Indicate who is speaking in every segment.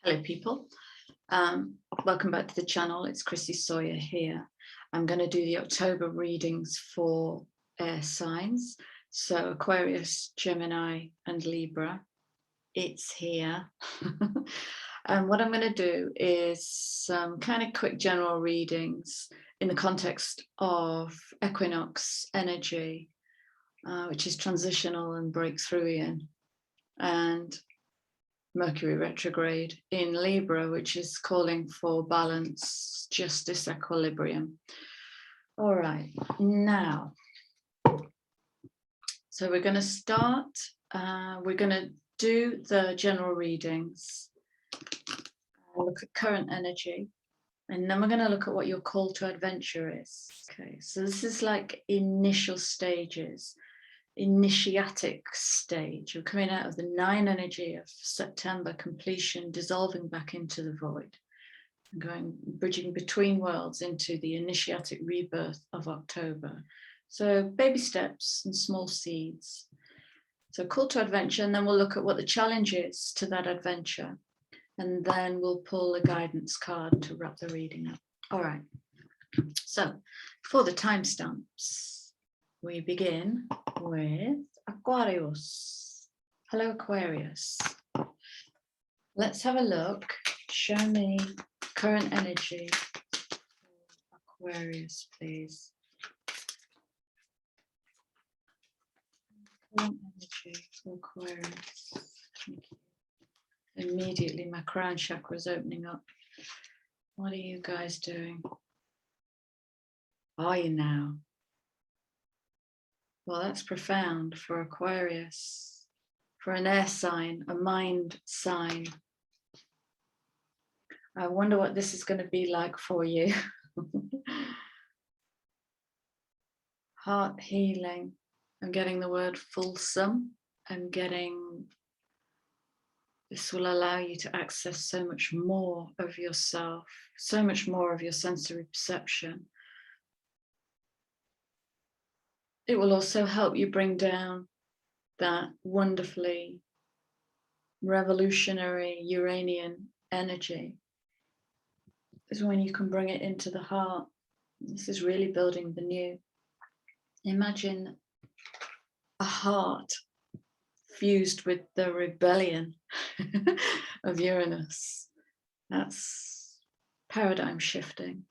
Speaker 1: Hello people, welcome back to the channel. It's Chrissy Sawyer here. I'm going to do the October readings for air signs, so Aquarius, Gemini and Libra. It's here. And what I'm going to do is some kind of quick general readings in the context of equinox energy, which is transitional and breakthroughian, and Mercury retrograde in Libra, which is calling for balance, justice, equilibrium. All right, now, so we're going to start, we're going to do the general readings, look at current energy, and then we're going to look at what your call to adventure is. Okay, so this is like initial stages. Initiatic stage. You're coming out of the 9 energy of September completion, dissolving back into the void, and going bridging between worlds into the initiatic rebirth of October. So baby steps and small seeds. So call to adventure, and then we'll look at what the challenge is to that adventure, and then we'll pull a guidance card to wrap the reading up. All right, so for the timestamps, we begin with Aquarius. Hello, Aquarius. Let's have a look. Show me current energy for Aquarius, please. Current energy for Aquarius. Thank you. Immediately, my crown chakra is opening up. What are you guys doing? Are you now? Well, that's profound for Aquarius, for an air sign, a mind sign. I wonder what this is going to be like for you. Heart healing. I'm getting the word fulsome. I'm getting, this will allow you to access so much more of yourself, so much more of your sensory perception. It will also help you bring down that wonderfully revolutionary Uranian energy. This is when you can bring it into the heart. This is really building the new. Imagine a heart fused with the rebellion of Uranus. That's paradigm shifting.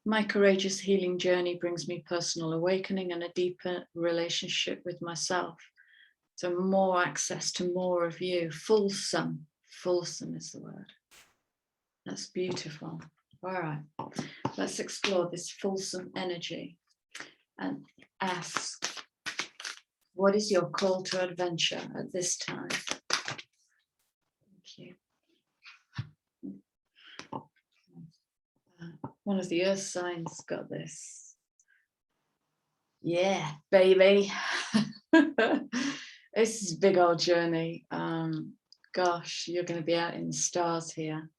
Speaker 1: My courageous healing journey brings me personal awakening and a deeper relationship with myself. So more access to more of you. Fulsome. Fulsome is the word. That's beautiful. All right. Let's explore this fulsome energy and ask, what is your call to adventure at this time? Thank you. One of the earth signs got this. Yeah, baby. This is a big old journey. Gosh, you're going to be out in the stars here.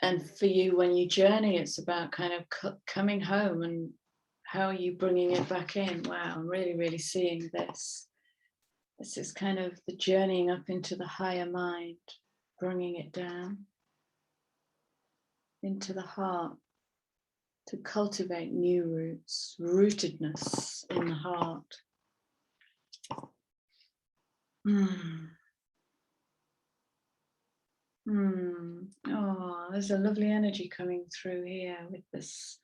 Speaker 1: And for you, when you journey, it's about kind of coming home and how are you bringing it back in? Wow, I'm really, really seeing this. This is kind of the journeying up into the higher mind, bringing it down into the heart to cultivate new roots, rootedness in the heart. Oh, there's a lovely energy coming through here with this.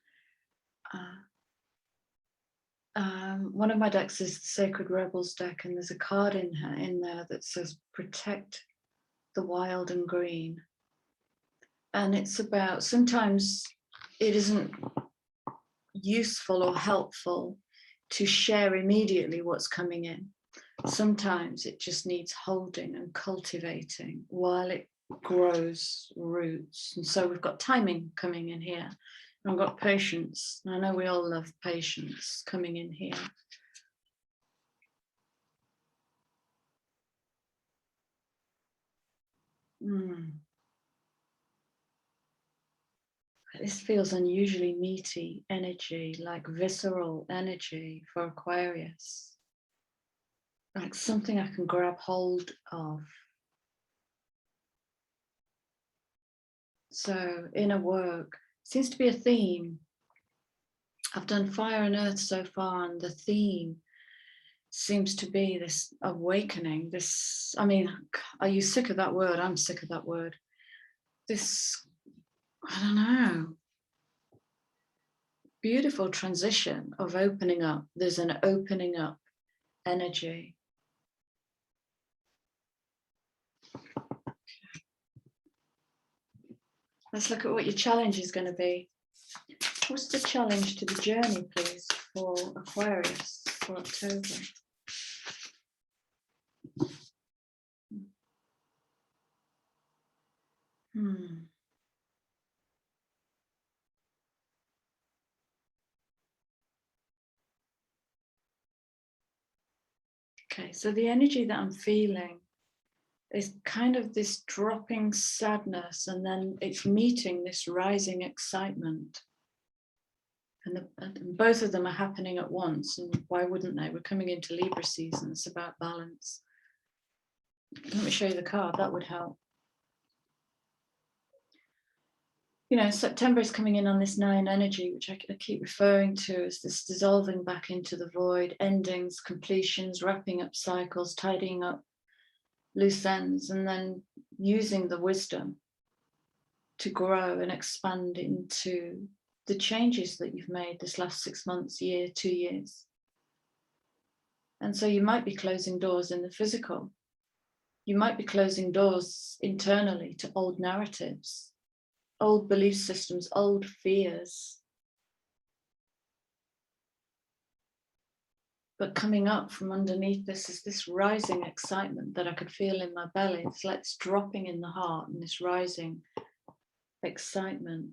Speaker 1: One of my decks is the Sacred Rebels deck, and there's a card in there that says protect the wild and green. And it's about, sometimes it isn't useful or helpful to share immediately what's coming in. Sometimes it just needs holding and cultivating while it grows roots. And so we've got timing coming in here. And I've got patience. I know we all love patience coming in here. This feels unusually meaty energy, like visceral energy for Aquarius. Like something I can grab hold of. So inner work seems to be a theme. I've done fire and earth so far, and the theme seems to be this awakening, this, I mean, are you sick of that word? I'm sick of that word. This, I don't know, beautiful transition of opening up. There's an opening up energy. Let's look at what your challenge is going to be. What's the challenge to the journey, please, for Aquarius for October? Okay, so the energy that I'm feeling is kind of this dropping sadness, and then it's meeting this rising excitement. And both of them are happening at once, and why wouldn't they? We're coming into Libra season, it's about balance. Let me show you the card, that would help. You know, September is coming in on this 9 energy, which I keep referring to as this dissolving back into the void, endings, completions, wrapping up cycles, tidying up loose ends, and then using the wisdom to grow and expand into the changes that you've made this last 6 months, year, 2 years. And so you might be closing doors in the physical. You might be closing doors internally to old narratives, old belief systems, old fears. But coming up from underneath this is this rising excitement that I could feel in my belly. It's like it's dropping in the heart, and this rising excitement.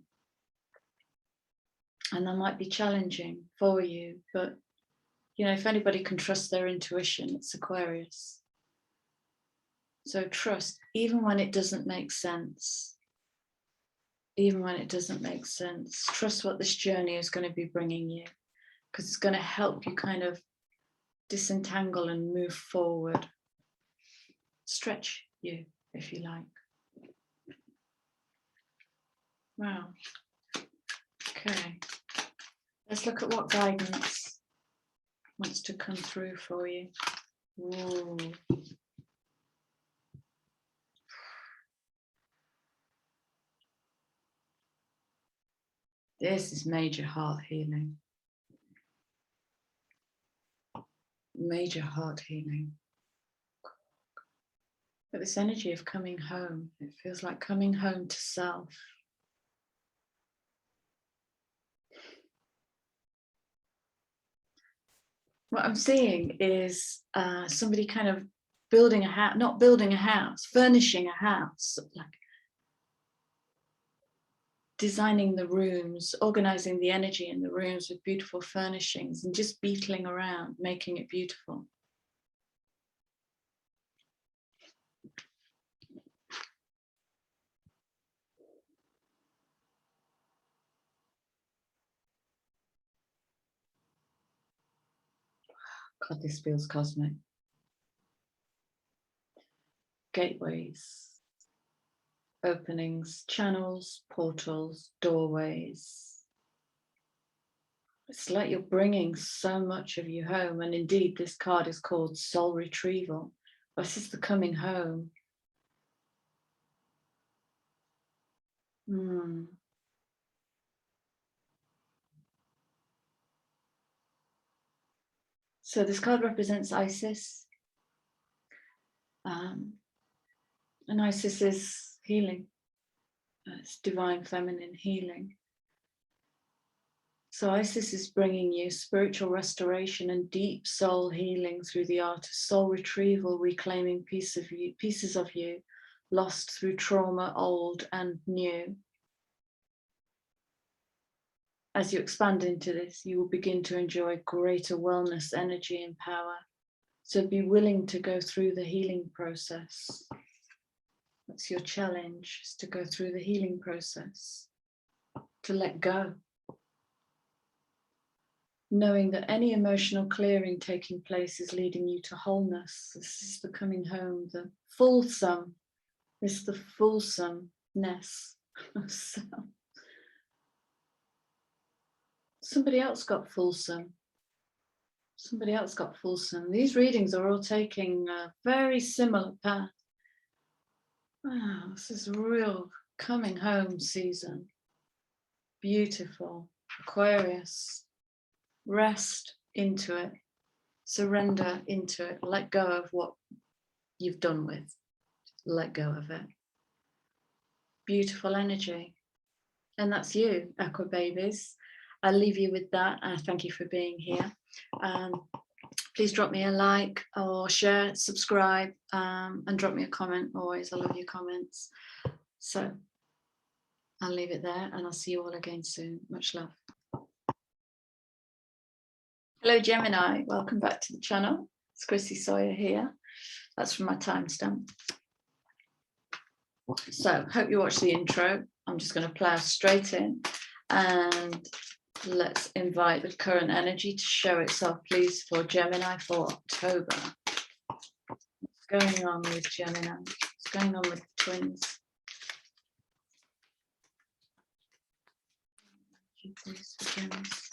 Speaker 1: And that might be challenging for you, but you know, if anybody can trust their intuition, it's Aquarius. So trust, even when it doesn't make sense. Even when it doesn't make sense, trust what this journey is going to be bringing you, because it's going to help you kind of disentangle and move forward. Stretch you, if you like. Wow. Okay. Let's look at what guidance wants to come through for you. Ooh. This is major heart healing. Major heart healing. But this energy of coming home, it feels like coming home to self. What I'm seeing is somebody kind of building a house, not building a house, furnishing a house, like designing the rooms, organizing the energy in the rooms with beautiful furnishings and just beetling around, making it beautiful. God, this feels cosmic. Gateways, openings, channels, portals, doorways. It's like you're bringing so much of you home. And indeed, this card is called Soul Retrieval. This is the coming home. So this card represents Isis. And Isis is healing. It's divine feminine healing. So Isis is bringing you spiritual restoration and deep soul healing through the art of soul retrieval, reclaiming pieces of you lost through trauma, old and new. As you expand into this, you will begin to enjoy greater wellness, energy, and power. So be willing to go through the healing process. That's your challenge, is to go through the healing process, to let go. Knowing that any emotional clearing taking place is leading you to wholeness. This is the coming home, the fulsome, this is the fulsomeness So, somebody else got fulsome. Somebody else got fulsome. These readings are all taking a very similar path. Wow, this is real coming home season. Beautiful. Aquarius. Rest into it. Surrender into it. Let go of what you've done with. Let go of it. Beautiful energy. And that's you, Aqua babies. I'll leave you with that. Thank you for being here. Please drop me a like or share, subscribe, and drop me a comment. Always, I love your comments. So I'll leave it there and I'll see you all again soon. Much love. Hello, Gemini. Welcome back to the channel. It's Chrissy Sawyer here. That's from my timestamp. So hope you watched the intro. I'm just going to plow straight in and let's invite the current energy to show itself, please, for Gemini for October. What's going on with Gemini? What's going on with twins? Please, for Gems.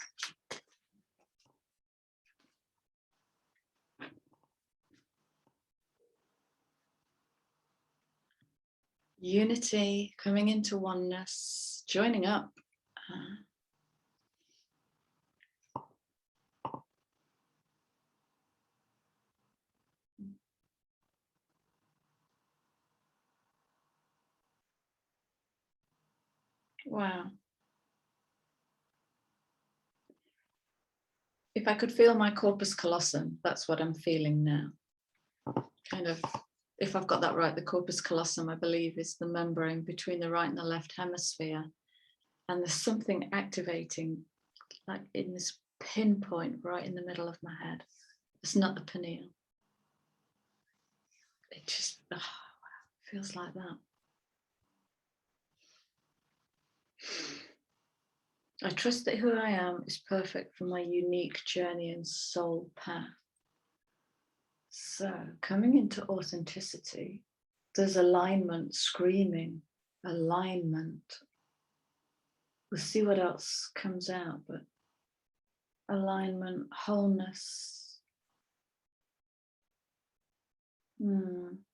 Speaker 1: Unity, coming into oneness, joining up. Wow. If I could feel my corpus callosum, that's what I'm feeling now. Kind of, if I've got that right, the corpus callosum, I believe, is the membrane between the right and the left hemisphere. And there's something activating, like in this pinpoint right in the middle of my head. It's not the pineal. It just feels like that. I trust that who I am is perfect for my unique journey and soul path. So coming into authenticity, there's alignment screaming, alignment. We'll see what else comes out, but alignment, wholeness,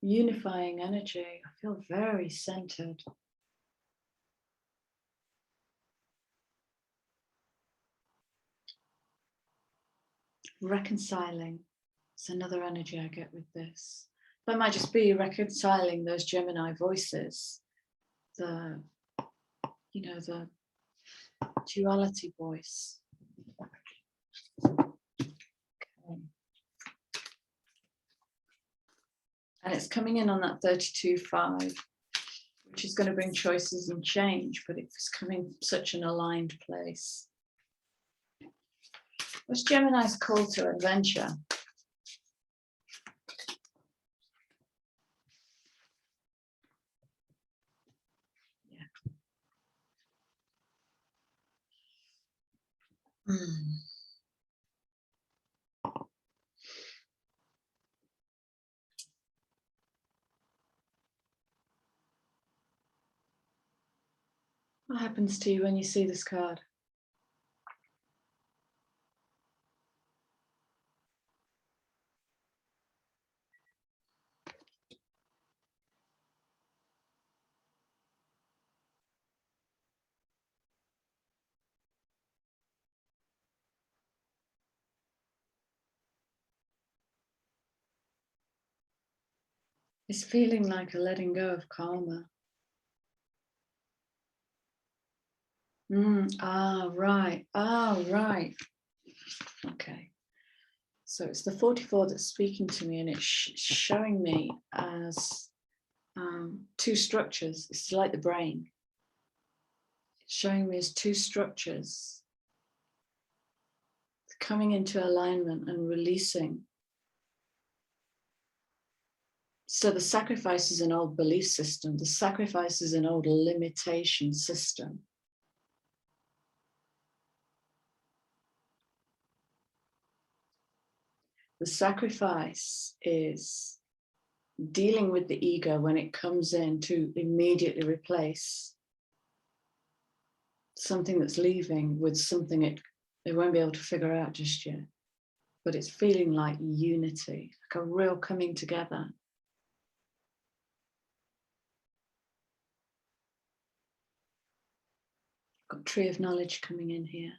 Speaker 1: unifying energy. I feel very centered. Reconciling. It's another energy I get with this. That might just be reconciling those Gemini voices, the duality voice. Okay. And it's coming in on that 32-5, which is going to bring choices and change, but it's coming from such an aligned place. What's Gemini's call to adventure? Yeah. What happens to you when you see this card? It's feeling like a letting go of karma. Right. Right. Okay. So it's the 44 that's speaking to me, and it's showing me as two structures. It's like the brain. It's showing me as two structures coming into alignment and releasing. So the sacrifice is an old belief system. The sacrifice is an old limitation system. The sacrifice is dealing with the ego when it comes in to immediately replace something that's leaving with something they won't be able to figure out just yet. But it's feeling like unity, like a real coming together. Got tree of knowledge coming in here.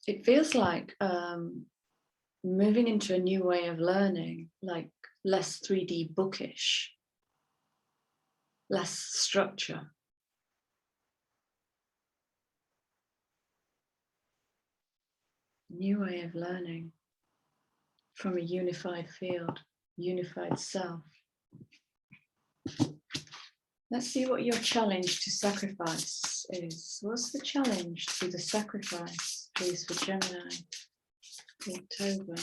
Speaker 1: It feels like moving into a new way of learning, like less 3D bookish, less structure. New way of learning from a unified field, unified self. Let's see what your challenge to sacrifice is. What's the challenge to the sacrifice, please, for Gemini, October?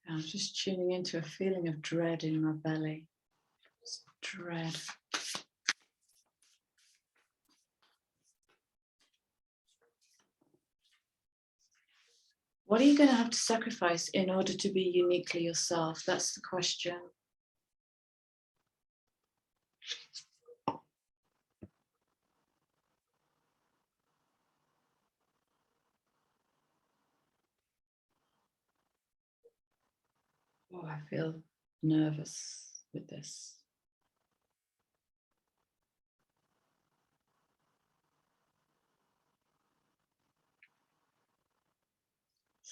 Speaker 1: I'm just tuning into a feeling of dread in my belly. It's dread. What are you going to have to sacrifice in order to be uniquely yourself? That's the question. Oh, I feel nervous with this.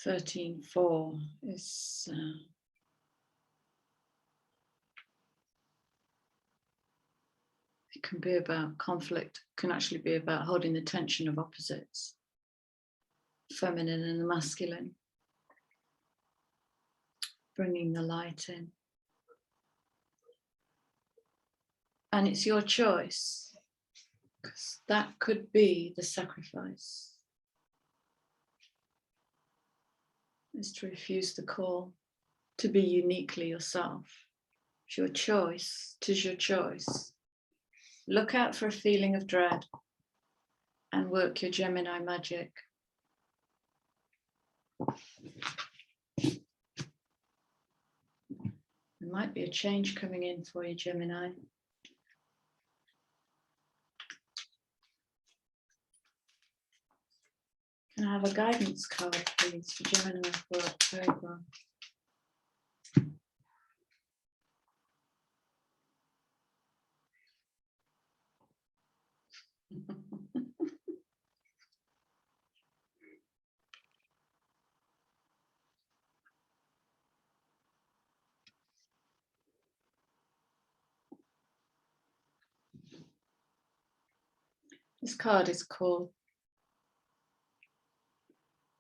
Speaker 1: (13)4 is it can be about conflict, can actually be about holding the tension of opposites, feminine and the masculine, bringing the light in. And it's your choice, because that could be the sacrifice, is to refuse the call to be uniquely yourself. It's your choice. It is your choice. Look out for a feeling of dread and work your Gemini magic. There might be a change coming in for you, Gemini. Can I have a guidance card, please, for Gemini for October? This card is called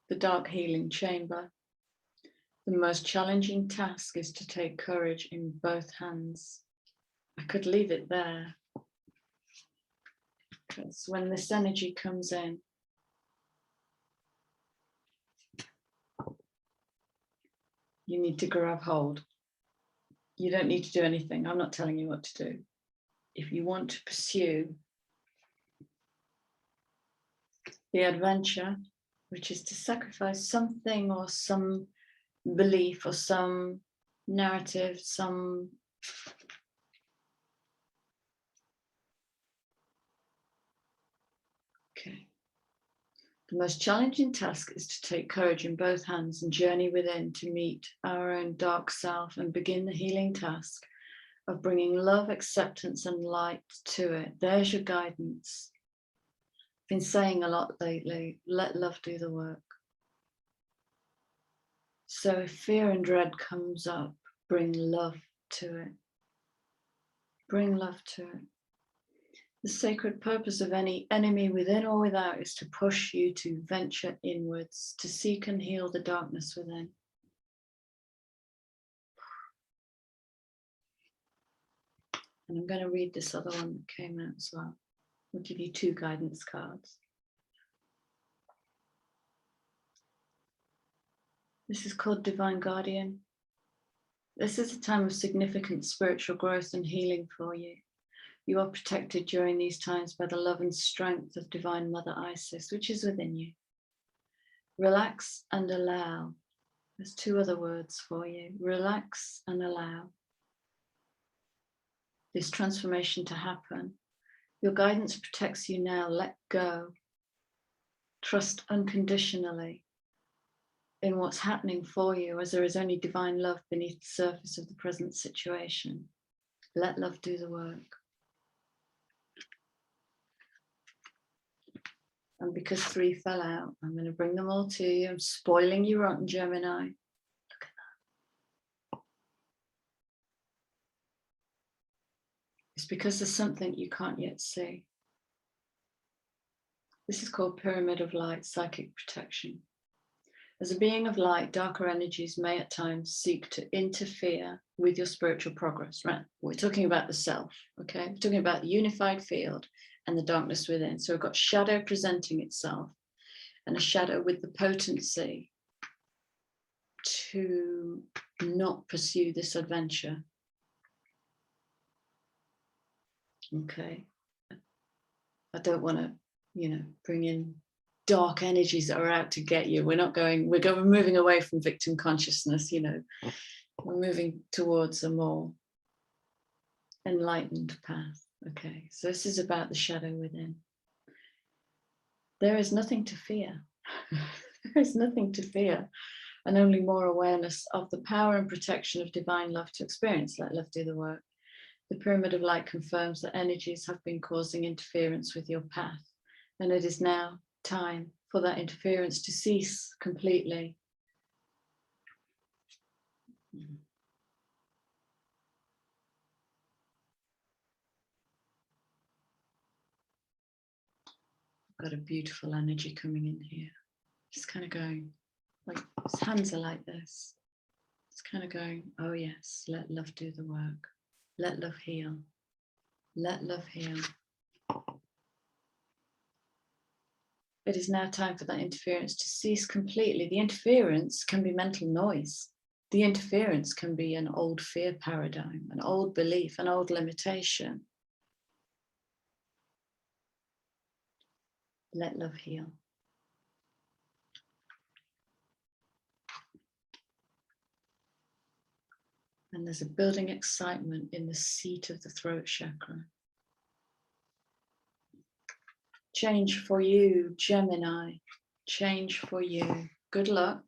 Speaker 1: the Dark Healing Chamber. The most challenging task is to take courage in both hands. I could leave it there, because when this energy comes in, you need to grab hold. You don't need to do anything. I'm not telling you what to do. If you want to pursue the adventure, which is to sacrifice something or some belief or some narrative, some okay. The most challenging task is to take courage in both hands and journey within to meet our own dark self and begin the healing task of bringing love, acceptance, and light to it. There's your guidance. I've been saying a lot lately, let love do the work. So if fear and dread comes up, bring love to it. Bring love to it. The sacred purpose of any enemy within or without is to push you to venture inwards, to seek and heal the darkness within. And I'm going to read this other one that came out as well. We'll give you 2 guidance cards. This is called Divine Guardian. This is a time of significant spiritual growth and healing for you. You are protected during these times by the love and strength of Divine Mother Isis, which is within you. Relax and allow. There's two other words for you. Relax and allow this transformation to happen. Your guidance protects you now. Let go. Trust unconditionally in what's happening for you, as there is only divine love beneath the surface of the present situation. Let love do the work. And because 3 fell out, I'm going to bring them all to you. I'm spoiling you rotten, Gemini. Look at that. It's because there's something you can't yet see. This is called Pyramid of Light, psychic protection. As a being of light, darker energies may at times seek to interfere with your spiritual progress, right? We're talking about the self, okay? We're talking about the unified field and the darkness within. So we've got shadow presenting itself, and a shadow with the potency to not pursue this adventure. Okay. I don't want to, bring in dark energies that are out to get you. We're moving away from victim consciousness, we're moving towards a more enlightened path. Okay, so this is about the shadow within. There is nothing to fear. There is nothing to fear, and only more awareness of the power and protection of divine love to experience. Let love do the work. The Pyramid of Light confirms that energies have been causing interference with your path, and it is now time for that interference to cease completely. Got a beautiful energy coming in here. Just kind of going, like his hands are like this. It's kind of going, oh yes, let love do the work. Let love heal. Let love heal. It is now time for that interference to cease completely. The interference can be mental noise. The interference can be an old fear paradigm, an old belief, an old limitation. Let love heal. And there's a building excitement in the seat of the throat chakra. Change for you, Gemini. Change for you. Good luck.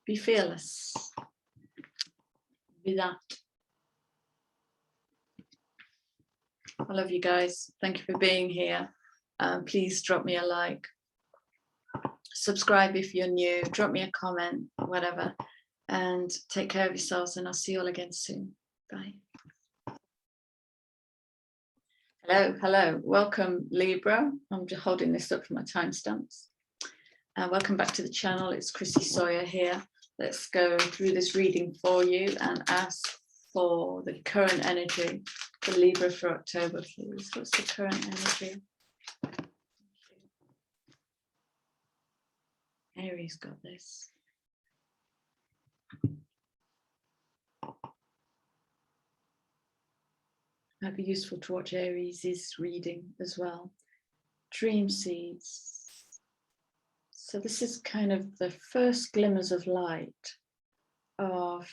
Speaker 1: Be fearless. Be that. I love you guys. Thank you for being here. Please drop me a like. Subscribe if you're new. Drop me a comment, whatever. And take care of yourselves, and I'll see you all again soon. Bye. Hello. Welcome, Libra. I'm just holding this up for my timestamps. Welcome back to the channel. It's Chrissy Sawyer here. Let's go through this reading for you and ask for the current energy for Libra for October, please. What's the current energy? Aries got this. Might be useful to watch Aries' reading as well. Dream seeds. So this is kind of the first glimmers of light of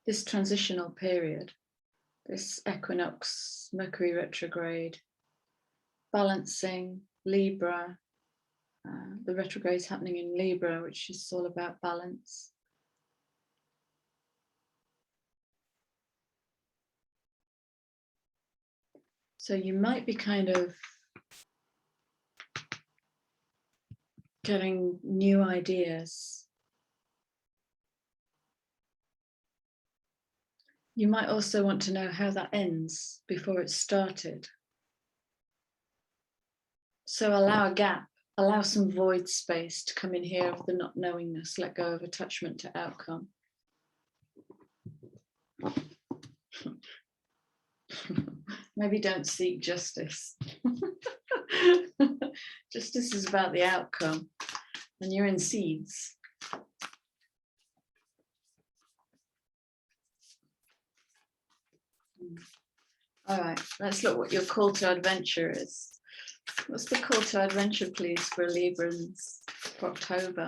Speaker 1: this transitional period, this equinox, Mercury retrograde, balancing Libra. The retrograde is happening in Libra, which is all about balance. So you might be kind of getting new ideas. You might also want to know how that ends before it started. So allow a gap, allow some void space to come in here of the not knowingness, let go of attachment to outcome. Maybe don't seek justice. Justice is about the outcome, and you're in seeds. All right, let's look what your call to adventure is. What's the call to adventure, please, for Librans for October?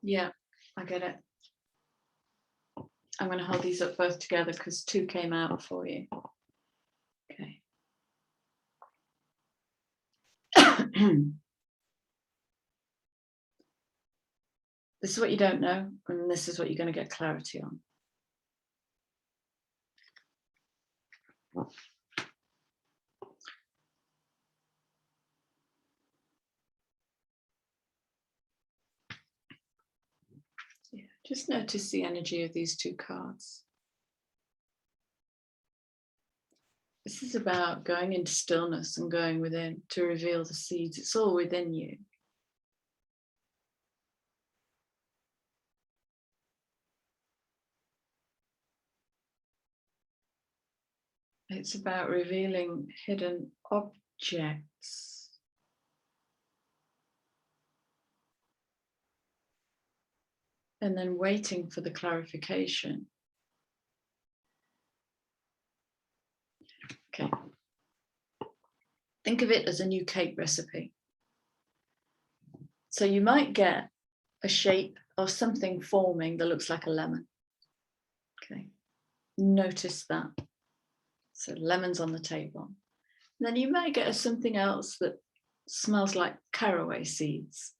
Speaker 1: Yeah, I get it. I'm going to hold these up both together because two came out for you. Okay. This is what you don't know, and this is what you're going to get clarity on. Yeah, just notice the energy of these two cards. This is about going into stillness and going within to reveal the seeds. It's all within you. It's about revealing hidden objects. And then waiting for the clarification. Okay. Think of it as a new cake recipe. So you might get a shape or something forming that looks like a lemon. Okay. Notice that. So lemons on the table. And then you might get something else that smells like caraway seeds.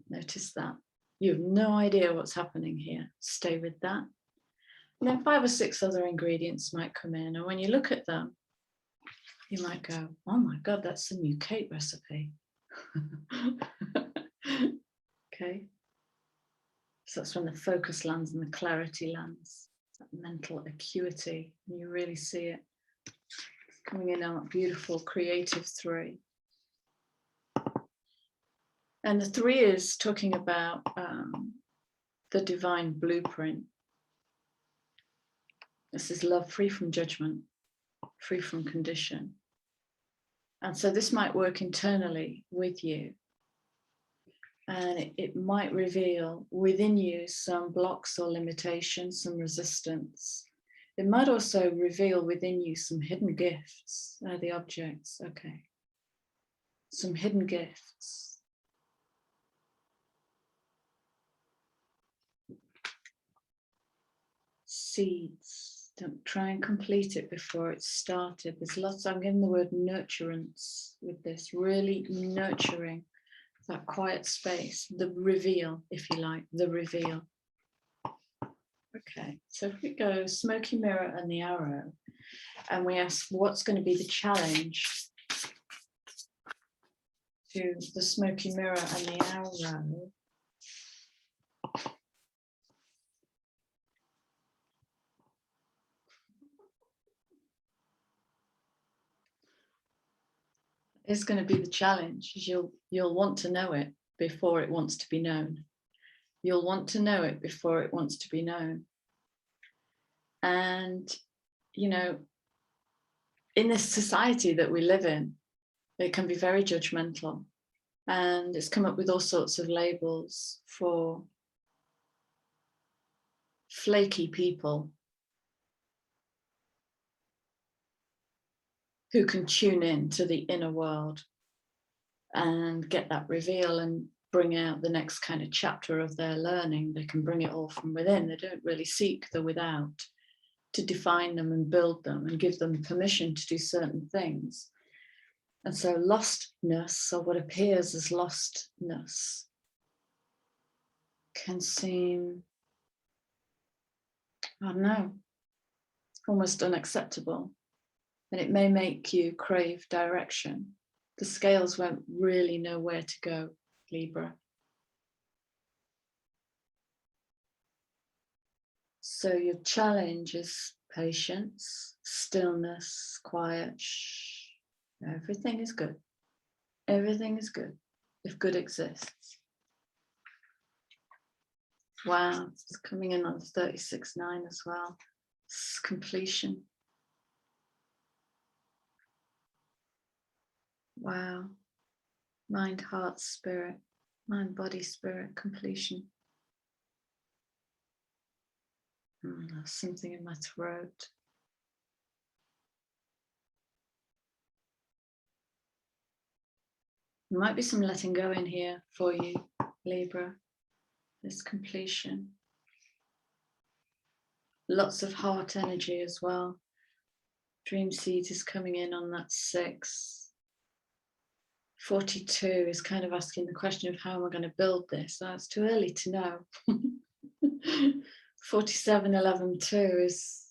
Speaker 1: Notice that. You have no idea what's happening here. Stay with that. And then 5 or 6 other ingredients might come in. And when you look at them, you might go, oh my God, that's a new cake recipe. Okay. So that's when the focus lands and the clarity lands, that mental acuity, and you really see it. It's coming in on a beautiful creative 3. And the 3 is talking about the divine blueprint. This is love free from judgment, free from condition. And so this might work internally with you. And it might reveal within you some blocks or limitations, some resistance. It might also reveal within you some hidden gifts. The objects, okay. Some hidden gifts. Seeds. Don't try and complete it before it's started. There's lots, I'm getting the word nurturance with this, really nurturing that quiet space, the reveal, if you like, the reveal. Okay, so if we go smoky mirror and the arrow, and we ask what's going to be the challenge to the smoky mirror and the arrow. Is going to be the challenge. You'll want to know it before it wants to be known. You'll want to know it before it wants to be known. And, you know, in this society that we live in, it can be very judgmental. And it's come up with all sorts of labels for flaky people who can tune in to the inner world and get that reveal and bring out the next kind of chapter of their learning. They can bring it all from within. They don't really seek the without to define them and build them and give them permission to do certain things. And so lostness, or what appears as lostness, can seem, I don't know, almost unacceptable. And it may make you crave direction. The scales won't really know where to go, Libra. So your challenge is patience, stillness, quiet. Shh. Everything is good. Everything is good if good exists. Wow, it's coming in on 36.9 as well. It's completion. Wow. Mind, heart, spirit. Mind, body, spirit, completion. There's something in my throat. There might be some letting go in here for you, Libra. This completion. Lots of heart energy as well. Dream seed is coming in on that 6. 42 is kind of asking the question of how am I going to build this? It's too early to know. 47, 11, 2 is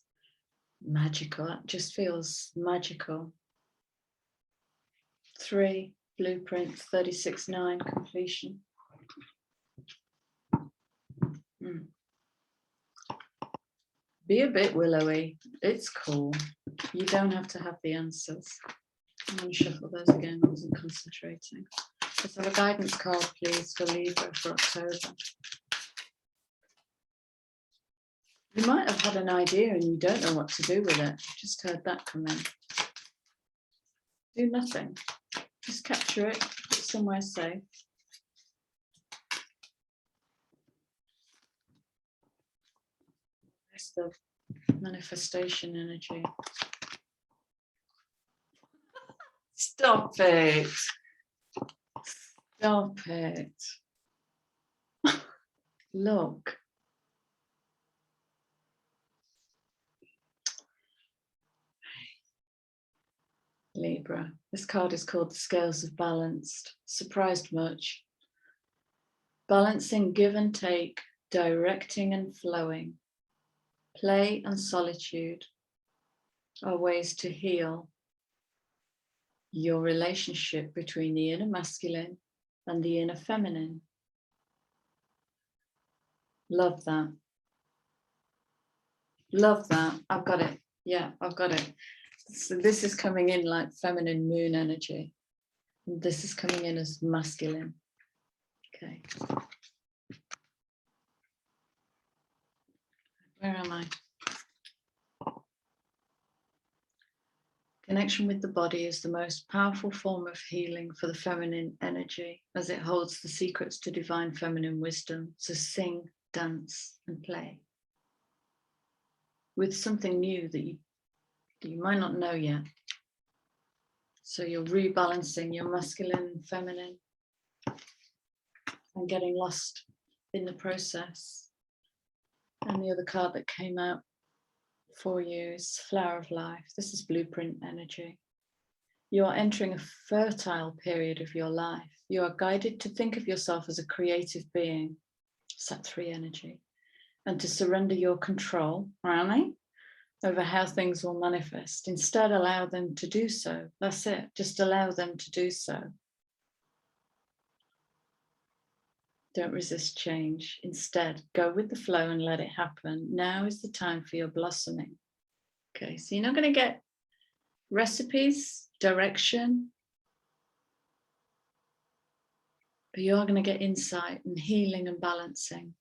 Speaker 1: magical. It just feels magical. 3, blueprint, 36.9, completion. Be a bit willowy. It's cool. You don't have to have the answers. I'm going to shuffle those again. I wasn't concentrating. Let's have a guidance card, please, for Libra for October. You might have had an idea and you don't know what to do with it. Just heard that come in. Do nothing. Just capture it, put it somewhere safe. It's the manifestation energy. Stop it. Stop it. Look. Libra. This card is called the Scales of Balanced. Surprised much. Balancing give and take, directing and flowing. Play and solitude are ways to heal your relationship between the inner masculine and the inner feminine. Love that. Love that. I've got it. Yeah, I've got it. So this is coming in like feminine moon energy. This is coming in as masculine. Okay. Where am I? Connection with the body is the most powerful form of healing for the feminine energy, as it holds the secrets to divine feminine wisdom. So sing, dance, and play with something new that you might not know yet. So you're rebalancing your masculine and feminine and getting lost in the process. And the other card that came out for you is Flower of Life. This is blueprint energy. You are entering a fertile period of your life. You are guided to think of yourself as a creative being, Sat 3 energy, and to surrender your control, really, over how things will manifest. Instead, allow them to do so. That's it. Just allow them to do so. Don't resist change. Instead, go with the flow and let it happen. Now is the time for your blossoming. Okay, so you're not going to get recipes, direction, but you are going to get insight and healing and balancing.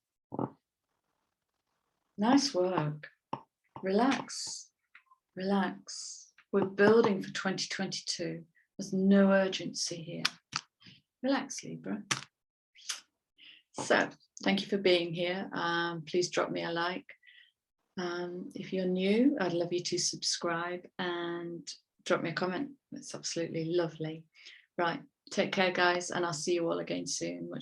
Speaker 1: Nice work. Relax. Relax. We're building for 2022. There's no urgency here. Relax, Libra. So, thank you for being here. Please drop me a like. If you're new, I'd love you to subscribe and drop me a comment. It's absolutely lovely. Right, take care, guys, and I'll see you all again soon. Much